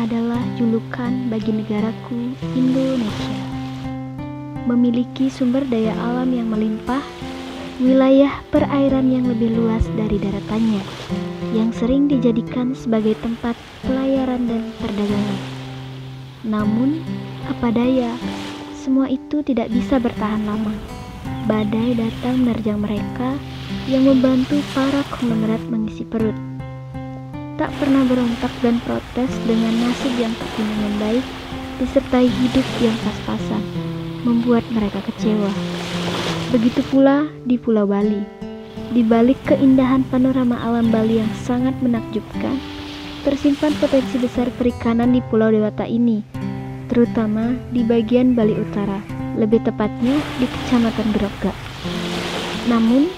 adalah julukan bagi negaraku, Indonesia. Memiliki sumber daya alam yang melimpah, wilayah perairan yang lebih luas dari daratannya, yang sering dijadikan sebagai tempat pelayaran dan perdagangan. Namun, apa daya, semua itu tidak bisa bertahan lama. Badai datang menerjang mereka yang membantu para konglomerat mengisi perut. Tak pernah berontak dan protes dengan nasib yang tak kunjung membaik, disertai hidup yang pas-pasan, membuat mereka kecewa. Begitu pula di Pulau Bali. Di balik keindahan panorama alam Bali yang sangat menakjubkan, tersimpan potensi besar perikanan di Pulau Dewata ini, terutama di bagian Bali Utara, lebih tepatnya di Kecamatan Grogak. Namun,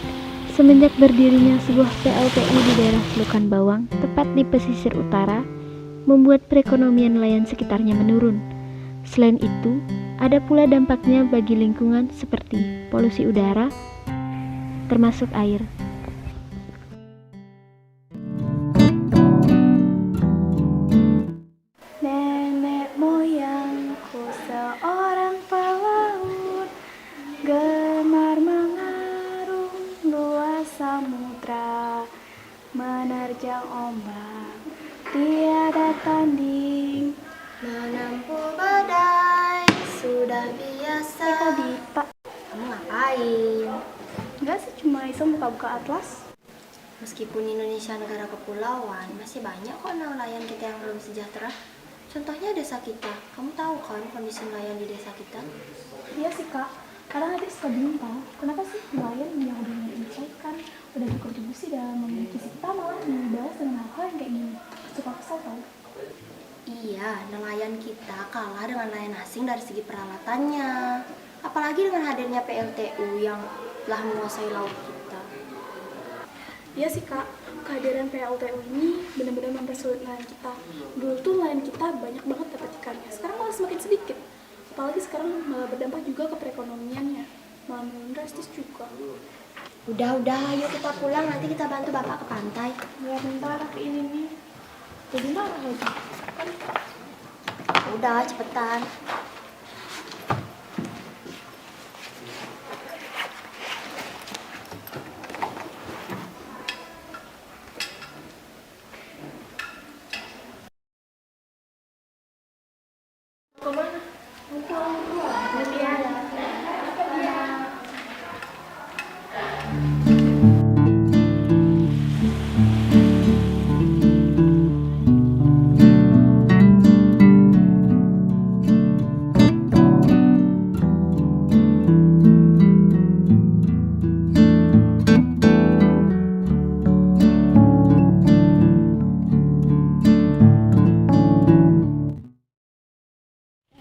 semenjak berdirinya sebuah PLTU di daerah Selokan Bawang, tepat di pesisir utara, membuat perekonomian nelayan sekitarnya menurun. Selain itu, ada pula dampaknya bagi lingkungan seperti polusi udara, termasuk air. Nenek moyangku seorang pelaut, gemar mengarung luas samudra, menerjang ombak tiada tanding, menempuh badai sudah biasa. Tadi Pak, Kamu ngapain? enggak sih, cuma iseng buka-buka atlas. Meskipun Indonesia negara kepulauan, masih banyak kok nelayan kita yang belum sejahtera. Contohnya desa kita. Kamu tahu kan kondisi nelayan di desa kita? Iya sih Kak, kadang adik suka bingung tahu kenapa sih nelayan yang udah menyelesaikan, udah berkontribusi dalam memiliki kita malah dibalas dengan hal-hal yang kayak gini. Suka kesel tau. Iya, nelayan kita kalah dengan nelayan asing dari segi peralatannya. Apalagi dengan hadirnya PLTU yang telah menguasai laut kita. Iya sih Kak, kehadiran PLTU ini benar-benar mempersulit nelayan kita. Dulu tuh nelayan kita banyak banget dapat ikannya, sekarang malah semakin sedikit. Apalagi sekarang malah berdampak juga ke perekonomiannya, malah menurun drastis juga. Udah, ayo kita pulang, nanti kita bantu bapak ke pantai. Ya bentar, ini nih. Jadi marah lagi. Kan Udah, cepetan. kemana? Mau pulang dulu.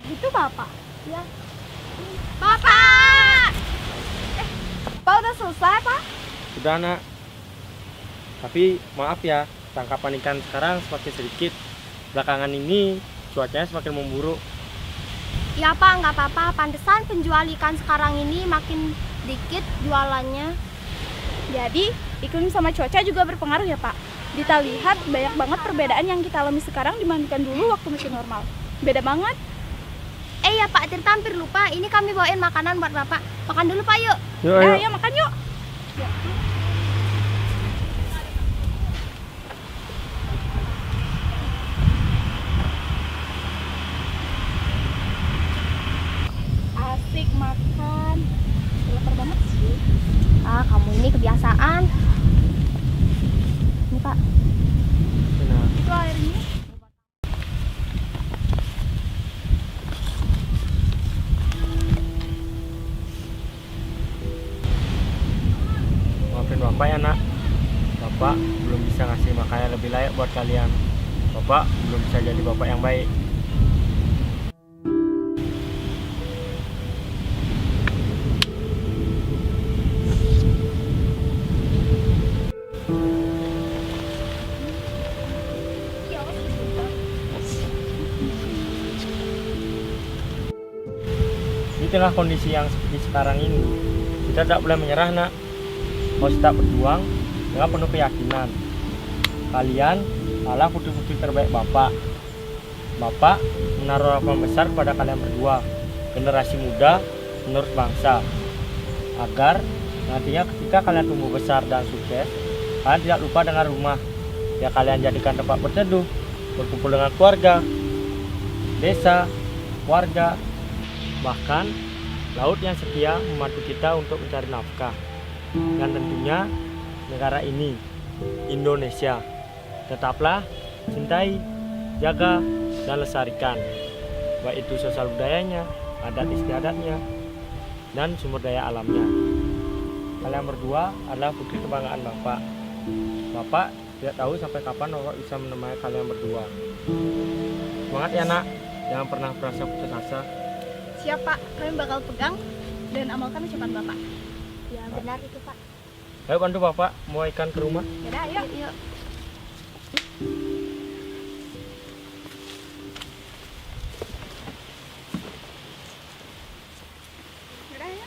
Itu Bapak. Ya. Bapak! Pak udah selesai, Pak? Sudah nak. Tapi maaf ya, tangkapan ikan sekarang semakin sedikit. Belakangan ini cuacanya semakin memburuk. Ya Pak, nggak apa-apa. Pantesan penjual ikan sekarang ini makin dikit jualannya. Jadi, iklim sama cuaca juga berpengaruh ya, Pak. Kita lihat banyak banget perbedaan yang kita alami sekarang dibandingkan dulu waktu masih normal. Beda banget. Ya Pak, Tirta hampir lupa. Ini kami bawain makanan buat Bapak. Makan dulu Pak, yuk. Yuk, ayo. Ayo makan yuk. Ya. Asik makan. Lapar banget sih. Kamu ini kebiasaan. Ini Pak. Nah, Itu airnya. maafin bapak ya nak. Bapak belum bisa ngasih makanan lebih layak buat kalian. Bapak belum bisa jadi bapak yang baik. Di tengah kondisi yang seperti sekarang ini, kita tidak boleh menyerah nak. Harus tetap berjuang dengan penuh keyakinan. Kalian adalah putri-putri terbaik Bapak. Bapak menaruh harapan besar pada kalian berdua, generasi muda penerus bangsa, agar nantinya ketika kalian tumbuh besar dan sukses, kalian tidak lupa dengan rumah yang kalian jadikan tempat berteduh, berkumpul dengan keluarga, desa, warga, bahkan laut yang setia membantu kita untuk mencari nafkah. Dan tentunya negara ini, Indonesia, tetaplah cintai, jaga, dan lestarikan, baik itu sosial budayanya, adat istiadatnya, dan sumber daya alamnya. Kalian berdua adalah putri kebanggaan Bapak. Bapak tidak tahu sampai kapan Bapak bisa menemani kalian berdua. Semangat ya nak, jangan pernah merasa putus asa. Siap Pak, kami bakal pegang dan amalkan ucapan Bapak. Ya benar itu Pak. Ayo bantu Bapak mau ikan ke rumah. Yaudah, yuk. Yuk. Yaudah, yuk.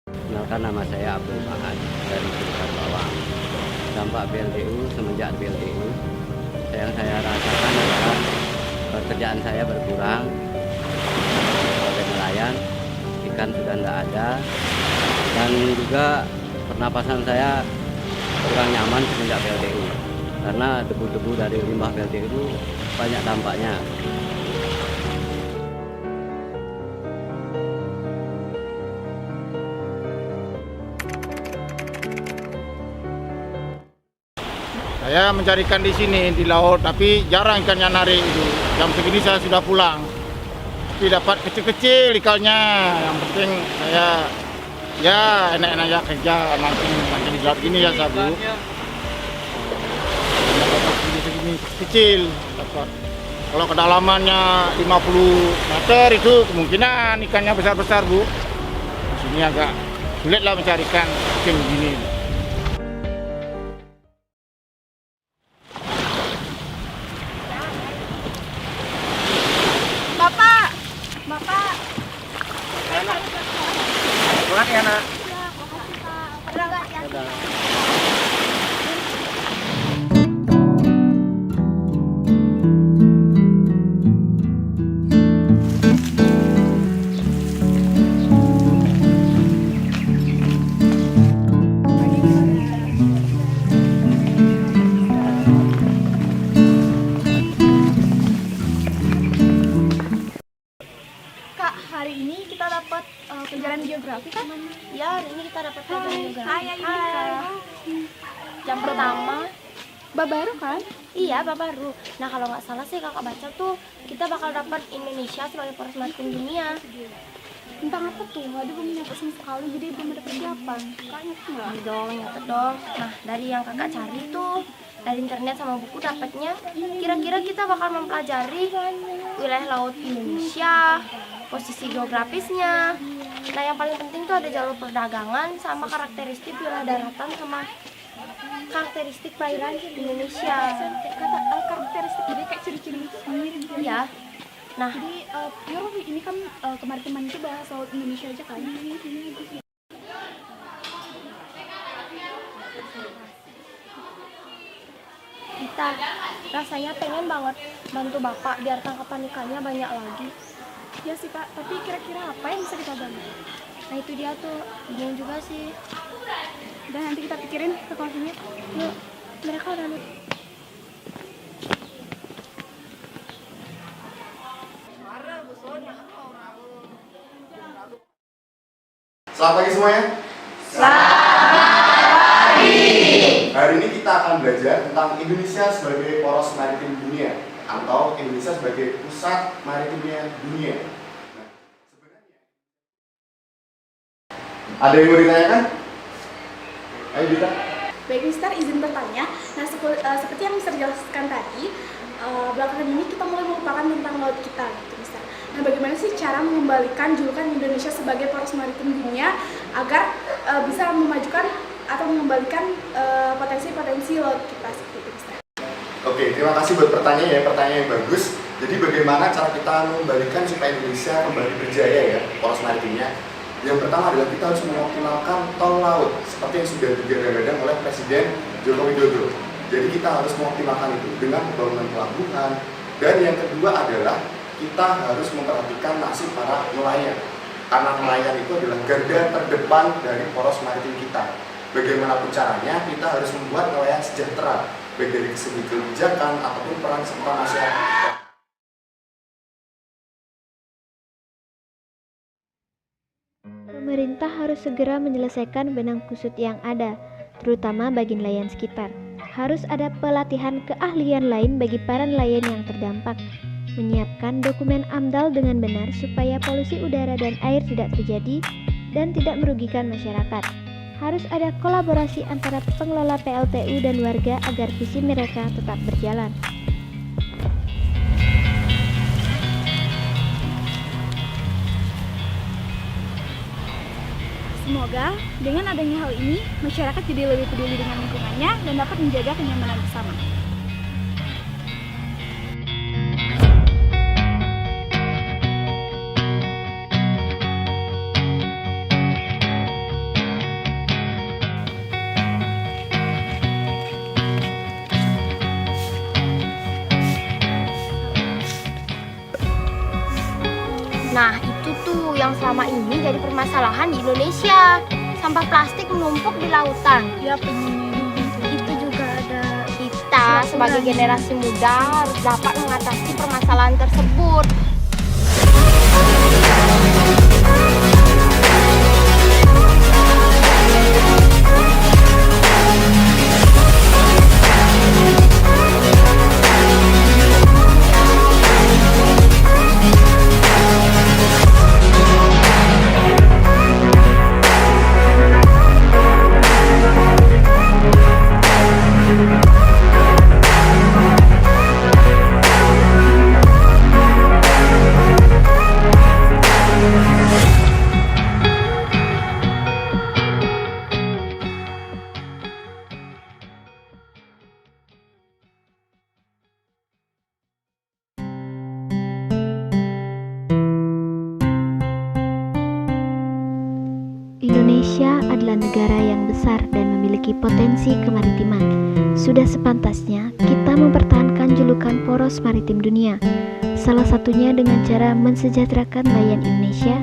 Kenalkan, nama saya Abdul Mahan dari Jurusan Bawang. Dampak BLTU semenjak BLTU yang saya rasakan adalah pekerjaan saya berkurang sebagai nelayan, ikan sudah tidak ada, dan juga pernapasan saya kurang nyaman semenjak BLTU karena debu-debu dari limbah BLTU banyak dampaknya. Saya mencari ikan di sini di laut, tapi jarang ikannya narik itu. Jam segini saya sudah pulang. Tapi dapat kecil-kecil ikannya. Yang penting saya ya enak-enak aja kerja mancing di laut gini ya Sabu. Dapat segini kecil dapat. Kalau kedalamannya 50 meter itu kemungkinan ikannya besar-besar Bu. Di sini agak sulit lah mencari ikan kecil begini. Bapak! Bapak! Semangat ya nak. Kak, hari ini kita dapat pelajaran geografi kan? Ya, hari ini kita dapat pelajaran juga. Hai. Yang pertama, Bab baru kan? iya bab baru. Nah kalau nggak salah sih kakak baca tuh kita bakal dapat Indonesia sebagai poros maritim dunia. Tentang apa tuh? Aduh, belum nyampe sama sekali, jadi belum ada persiapan. Kak, ngerti nggak? Iya dong, nyatet dong. Nah dari yang kakak cari tuh dari internet sama buku dapatnya, kira-kira kita bakal mempelajari wilayah laut Indonesia, posisi geografisnya. Nah yang paling penting tuh ada jalur perdagangan sama karakteristik wilayah daratan sama karakteristik perairan Indonesia. Kata karakteristik, jadi kayak ciri-ciri itu mirip gitu. Iya. Nah, Jadi, Pure ini kan kemaritiman itu bahas laut Indonesia aja kan? kita rasanya pengen banget bantu bapak biar tangkapan ikannya banyak lagi. Ya sih Kak, tapi kira-kira apa yang bisa kita bantu? Nah itu dia tuh, bingung juga sih. Dan nanti kita pikirin ke konsumen. Yuk, mereka udah Selamat pagi semuanya. Selamat pagi. Hari ini kita akan belajar tentang Indonesia sebagai poros maritim dunia atau Indonesia sebagai pusat maritimnya dunia. Nah, sebenarnya ada yang mau ditanyakan? Ayo Dita. Baik Mister, izin bertanya. Nah, seperti yang Mister jelaskan tadi, belakangan ini kita mulai melupakan tentang laut kita gitu Mister. Nah, bagaimana sih cara mengembalikan julukan Indonesia sebagai poros maritim dunia agar bisa memajukan atau mengembalikan potensi-potensi laut kita seperti itu, Mister? Oke, terima kasih buat pertanyaan yang bagus. Jadi bagaimana cara kita mengembalikan supaya Indonesia kembali berjaya ya, poros maritimnya? Yang pertama adalah kita harus mengoptimalkan tol laut seperti yang sudah digadang-gadang oleh Presiden Joko Widodo. Jadi kita harus mengoptimalkan itu dengan pembangunan pelabuhan. Dan yang kedua adalah kita harus memperhatikan nasib para nelayan. Karena nelayan itu adalah garda terdepan dari poros maritim kita. Bagaimanapun caranya, kita harus membuat nelayan sejahtera, baik dari segi kebijakan ataupun peran serta masyarakat. Pemerintah harus segera menyelesaikan benang kusut yang ada, terutama bagi nelayan sekitar. Harus ada pelatihan keahlian lain bagi para nelayan yang terdampak. Menyiapkan dokumen AMDAL dengan benar supaya polusi udara dan air tidak terjadi dan tidak merugikan masyarakat. Harus ada kolaborasi antara pengelola PLTU dan warga agar visi mereka tetap berjalan. Semoga dengan adanya hal ini, masyarakat jadi lebih peduli dengan lingkungannya dan dapat menjaga kenyamanan bersama. Nah, itu tuh yang selama ini jadi permasalahan di Indonesia. Sampah plastik menumpuk di lautan. Ya, itu juga ada. Kita sebagai generasi muda harus dapat mengatasi permasalahan tersebut. Indonesia adalah negara yang besar dan memiliki potensi kemaritiman. Sudah sepantasnya kita mempertahankan julukan poros maritim dunia. Salah satunya dengan cara mensejahterakan nelayan Indonesia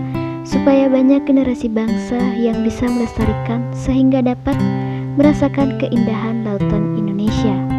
supaya banyak generasi bangsa yang bisa melestarikan sehingga dapat merasakan keindahan lautan Indonesia.